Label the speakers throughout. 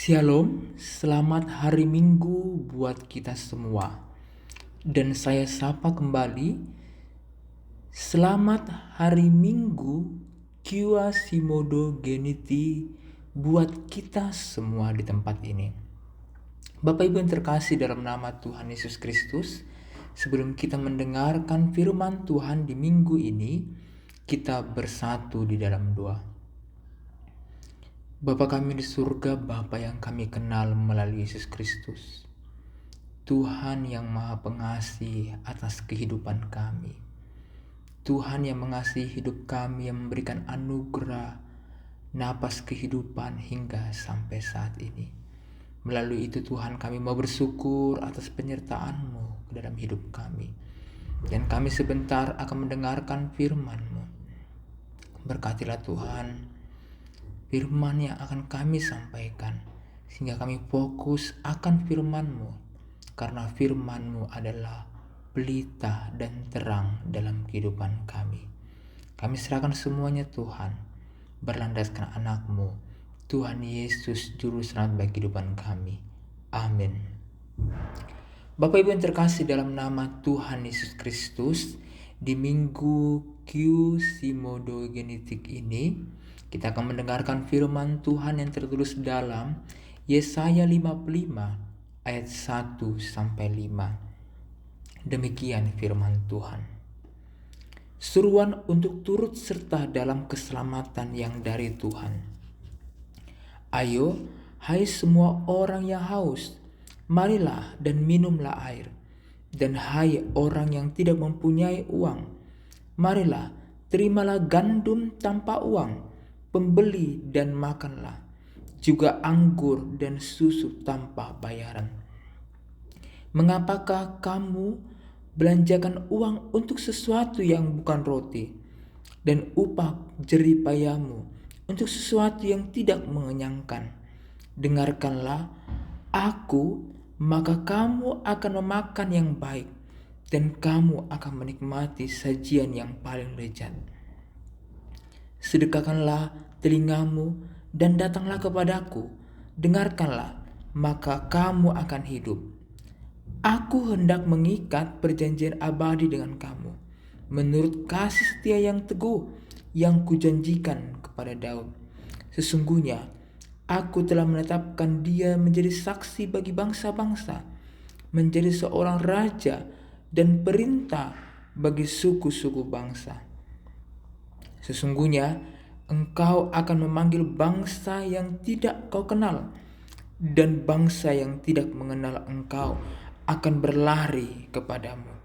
Speaker 1: Shalom, selamat hari Minggu buat kita semua. Dan saya sapa kembali, selamat hari Minggu Quasimodo buat kita semua di tempat ini. Bapak Ibu yang terkasih dalam nama Tuhan Yesus Kristus, sebelum kita mendengarkan firman Tuhan di minggu ini, kita bersatu di dalam doa. Bapa kami di surga, Bapa yang kami kenal melalui Yesus Kristus, Tuhan yang Maha Pengasih atas kehidupan kami, Tuhan yang mengasihi hidup kami, yang memberikan anugerah napas kehidupan hingga sampai saat ini. Melalui itu Tuhan, kami mau bersyukur atas penyertaan-Mu ke dalam hidup kami, dan kami sebentar akan mendengarkan firman-Mu. Berkatilah Tuhan firman yang akan kami sampaikan, sehingga kami fokus akan firman-Mu, karena firman-Mu adalah pelita dan terang dalam kehidupan kami. Kami serahkan semuanya Tuhan, berlandaskan anak-Mu, Tuhan Yesus, Juru Selamat bagi kehidupan kami. Amin. Bapak Ibu yang terkasih dalam nama Tuhan Yesus Kristus, di minggu Quasimodo ini, kita akan mendengarkan firman Tuhan yang tertulis dalam Yesaya 55 ayat 1-5. Demikian firman Tuhan. Seruan untuk turut serta dalam keselamatan yang dari Tuhan. Ayo, hai semua orang yang haus, marilah dan minumlah air. Dan hai orang yang tidak mempunyai uang, marilah terimalah gandum tanpa uang, pembeli dan makanlah, juga anggur dan susu tanpa bayaran. Mengapakah kamu belanjakan uang untuk sesuatu yang bukan roti, dan upah jerih payahmu untuk sesuatu yang tidak mengenyangkan? Dengarkanlah aku, maka kamu akan memakan yang baik, dan kamu akan menikmati sajian yang paling lezat. Sedekahkanlah telingamu dan datanglah kepadaku, dengarkanlah, maka kamu akan hidup. Aku hendak mengikat perjanjian abadi dengan kamu, menurut kasih setia yang teguh yang kujanjikan kepada Daud. Sesungguhnya aku telah menetapkan dia menjadi saksi bagi bangsa-bangsa, menjadi seorang raja dan perintah bagi suku-suku bangsa. Sesungguhnya engkau akan memanggil bangsa yang tidak kau kenal, dan bangsa yang tidak mengenal engkau akan berlari kepadamu.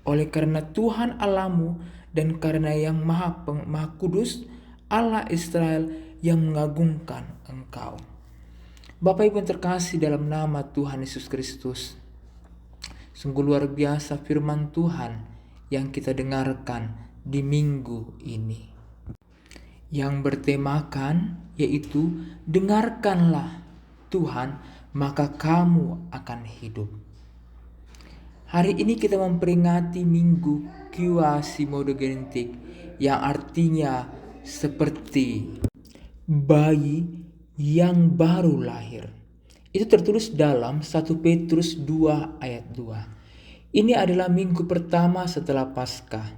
Speaker 1: Oleh karena Tuhan Allahmu dan karena yang Maha Kudus, Allah Israel yang mengagungkan engkau. Bapak Ibu yang terkasih dalam nama Tuhan Yesus Kristus, sungguh luar biasa firman Tuhan yang kita dengarkan di minggu ini, yang bertemakan yaitu dengarkanlah Tuhan, maka kamu akan hidup. Hari ini kita memperingati minggu Quasimodo yang artinya seperti bayi yang baru lahir. Itu tertulis dalam 1 Petrus 2 ayat 2. Ini adalah minggu pertama setelah Paskah,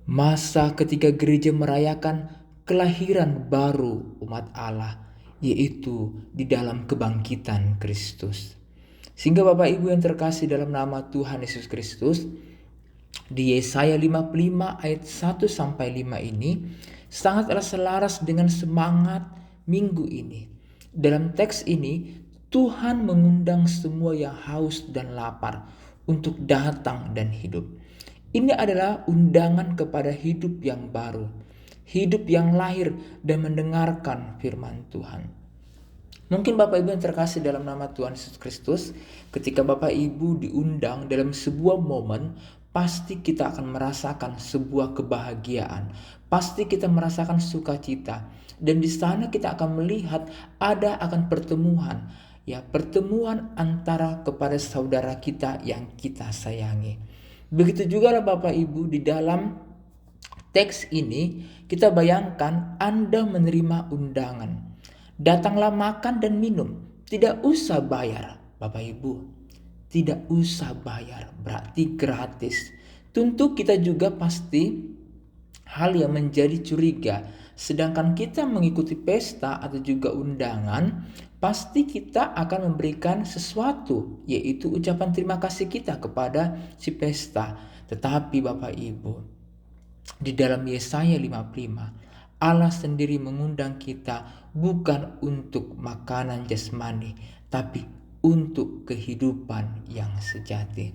Speaker 1: masa ketika gereja merayakan kelahiran baru umat Allah, yaitu di dalam kebangkitan Kristus. Sehingga Bapak Ibu yang terkasih dalam nama Tuhan Yesus Kristus, di Yesaya 55 ayat 1-5 ini sangatlah selaras dengan semangat minggu ini. Dalam teks ini Tuhan mengundang semua yang haus dan lapar untuk datang dan hidup. Ini adalah undangan kepada hidup yang baru, hidup yang lahir dan mendengarkan firman Tuhan. Mungkin Bapak Ibu yang terkasih dalam nama Tuhan Yesus Kristus, ketika Bapak Ibu diundang dalam sebuah momen, pasti kita akan merasakan sebuah kebahagiaan, pasti kita merasakan sukacita, dan di sana kita akan melihat ada akan pertemuan, pertemuan antara kepada saudara kita yang kita sayangi. Begitu juga Bapak Ibu di dalam teks ini kita bayangkan Anda menerima undangan. Datanglah makan dan minum. Tidak usah bayar, Bapak Ibu. Tidak usah bayar, berarti gratis. Tentu kita juga pasti hal yang menjadi curiga. Sedangkan kita mengikuti pesta atau juga undangan, pasti kita akan memberikan sesuatu, yaitu ucapan terima kasih kita kepada si pesta. Tetapi Bapak Ibu, di dalam Yesaya 55, Allah sendiri mengundang kita bukan untuk makanan jasmani, tapi untuk kehidupan yang sejati.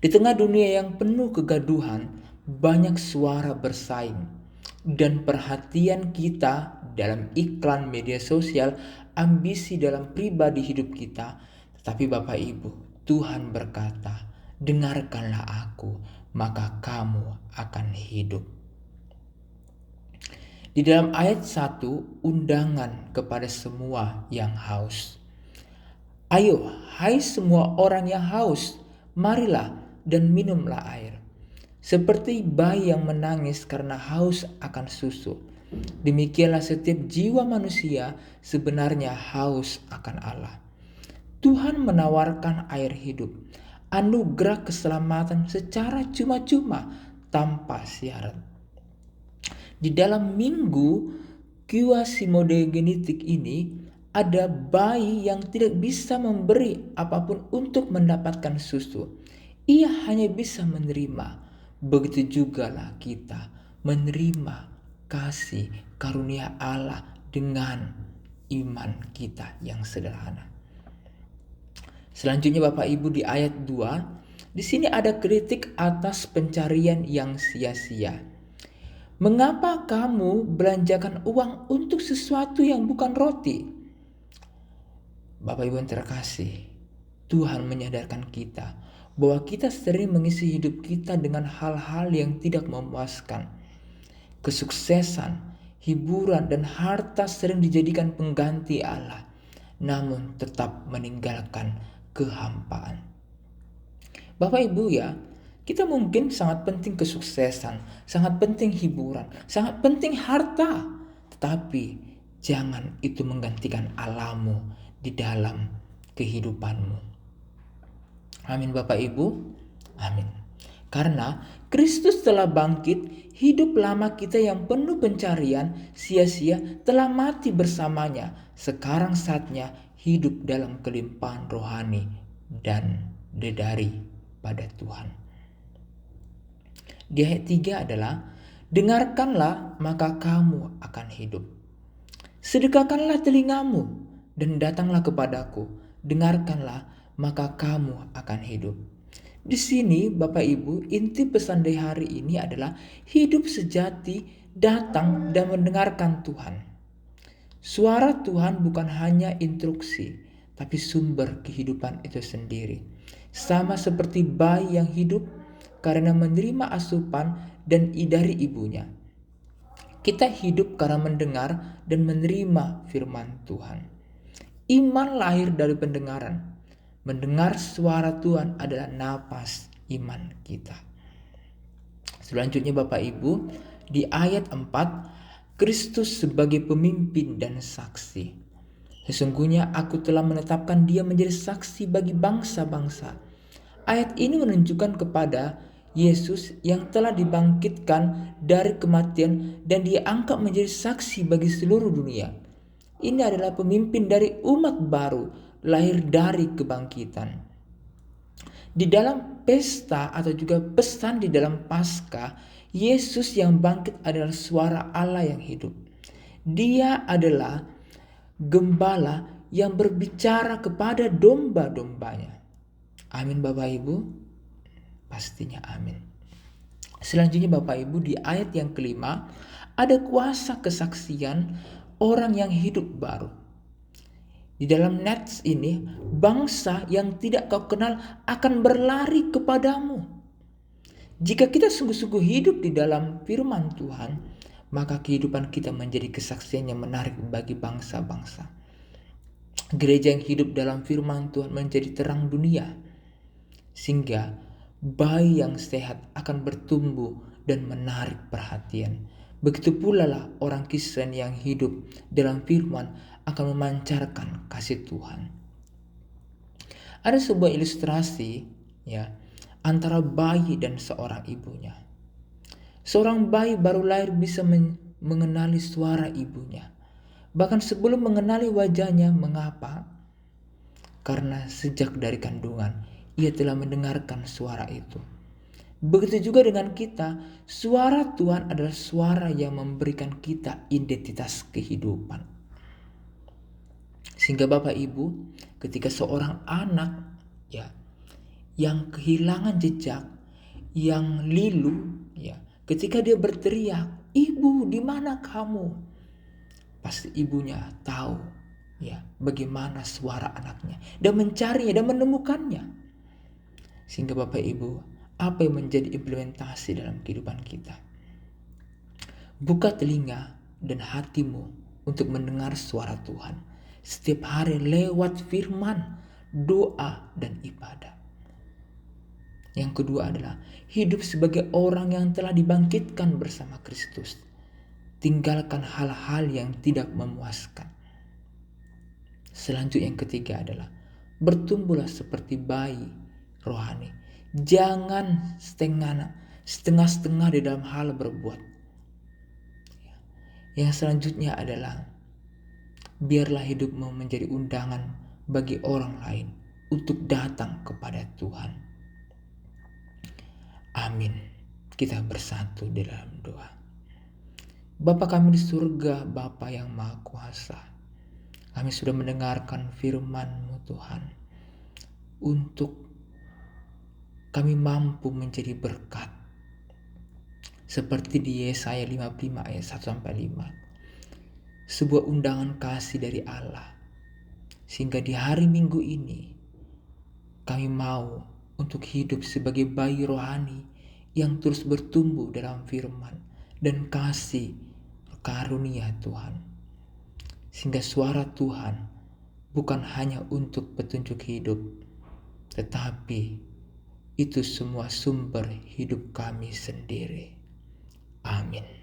Speaker 1: Di tengah dunia yang penuh kegaduhan, banyak suara bersaing, dan perhatian kita dalam iklan media sosial, ambisi dalam pribadi hidup kita. Tetapi Bapak Ibu, Tuhan berkata, dengarkanlah aku, maka kamu akan hidup. Di dalam ayat 1, undangan kepada semua yang haus. Ayo, hai semua orang yang haus, marilah dan minumlah air. Seperti bayi yang menangis karena haus akan susu, demikianlah setiap jiwa manusia sebenarnya haus akan Allah. Tuhan menawarkan air hidup, anugerah keselamatan secara cuma-cuma tanpa syarat. Di dalam minggu Quasimodogenetik ini ada bayi yang tidak bisa memberi apapun untuk mendapatkan susu. Ia hanya bisa menerima. Begitu jugalah kita menerima kasih karunia Allah dengan iman kita yang sederhana. Selanjutnya Bapak Ibu, di ayat 2, di sini ada kritik atas pencarian yang sia-sia. Mengapa kamu belanjakan uang untuk sesuatu yang bukan roti? Bapak Ibu yang terkasih, Tuhan menyadarkan kita bahwa kita sering mengisi hidup kita dengan hal-hal yang tidak memuaskan. Kesuksesan, hiburan, dan harta sering dijadikan pengganti Allah, namun tetap meninggalkan kehampaan. Bapak Ibu ya, kita mungkin sangat penting kesuksesan, sangat penting hiburan, sangat penting harta. Tetapi jangan itu menggantikan Allahmu di dalam kehidupanmu. Amin Bapak Ibu, amin. Karena Kristus telah bangkit, hidup lama kita yang penuh pencarian, sia-sia telah mati bersamanya. Sekarang saatnya hidup dalam kelimpahan rohani dan dedari pada Tuhan. Di ayat 3 adalah, dengarkanlah maka kamu akan hidup. Sedekahkanlah telingamu dan datanglah kepadaku. Dengarkanlah maka kamu akan hidup. Di sini Bapak Ibu, inti pesan dari hari ini adalah hidup sejati datang dan mendengarkan Tuhan. Suara Tuhan bukan hanya instruksi, tapi sumber kehidupan itu sendiri. Sama seperti bayi yang hidup karena menerima asupan dan dari ibunya. Kita hidup karena mendengar dan menerima firman Tuhan. Iman lahir dari pendengaran. Mendengar suara Tuhan adalah napas iman kita. Selanjutnya Bapak Ibu, di ayat 4, Kristus sebagai pemimpin dan saksi. Sesungguhnya aku telah menetapkan dia menjadi saksi bagi bangsa-bangsa. Ayat ini menunjukkan kepada Yesus yang telah dibangkitkan dari kematian dan diangkat menjadi saksi bagi seluruh dunia. Ini adalah pemimpin dari umat baru, lahir dari kebangkitan. Di dalam pesta atau juga pesan di dalam Paskah, Yesus yang bangkit adalah suara Allah yang hidup. Dia adalah gembala yang berbicara kepada domba-dombanya. Amin Bapak Ibu. Pastinya amin. Selanjutnya Bapak Ibu, di ayat yang kelima ada kuasa kesaksian orang yang hidup baru. Di dalam nats ini, bangsa yang tidak kau kenal akan berlari kepadamu. Jika kita sungguh-sungguh hidup di dalam firman Tuhan, maka kehidupan kita menjadi kesaksian yang menarik bagi bangsa-bangsa. Gereja yang hidup dalam firman Tuhan menjadi terang dunia, sehingga bayi yang sehat akan bertumbuh dan menarik perhatian. Begitu pula lah orang Kristen yang hidup dalam firman akan memancarkan kasih Tuhan. Ada sebuah ilustrasi ya antara bayi dan seorang ibunya. Seorang bayi baru lahir bisa mengenali suara ibunya. Bahkan sebelum mengenali wajahnya. Mengapa? Karena sejak dari kandungan ia telah mendengarkan suara itu. Begitu juga dengan kita, suara Tuhan adalah suara yang memberikan kita identitas kehidupan. Sehingga Bapak Ibu, ketika seorang anak ya yang kehilangan jejak, yang lilu ya, ketika dia berteriak, "Ibu, di mana kamu?" Pasti ibunya tahu ya bagaimana suara anaknya dan mencarinya dan menemukannya. Sehingga Bapak Ibu, apa yang menjadi implementasi dalam kehidupan kita? Buka telinga dan hatimu untuk mendengar suara Tuhan setiap hari lewat firman, doa, dan ibadah. Yang kedua adalah hidup sebagai orang yang telah dibangkitkan bersama Kristus. Tinggalkan hal-hal yang tidak memuaskan. Selanjutnya yang ketiga adalah bertumbuhlah seperti bayi rohani. Jangan setengah-setengah di dalam hal berbuat. Yang selanjutnya adalah biarlah hidupmu menjadi undangan bagi orang lain untuk datang kepada Tuhan. Amin. Kita bersatu di dalam doa. Bapa kami di surga, Bapa yang Maha Kuasa, kami sudah mendengarkan firman-Mu Tuhan, untuk kami mampu menjadi berkat. Seperti di Yesaya 55 ayat 1-5. Sebuah undangan kasih dari Allah. Sehingga di hari Minggu ini, kami mau untuk hidup sebagai bayi rohani yang terus bertumbuh dalam firman dan kasih karunia Tuhan. Sehingga suara Tuhan bukan hanya untuk petunjuk hidup, tetapi itu semua sumber hidup kami sendiri. Amin.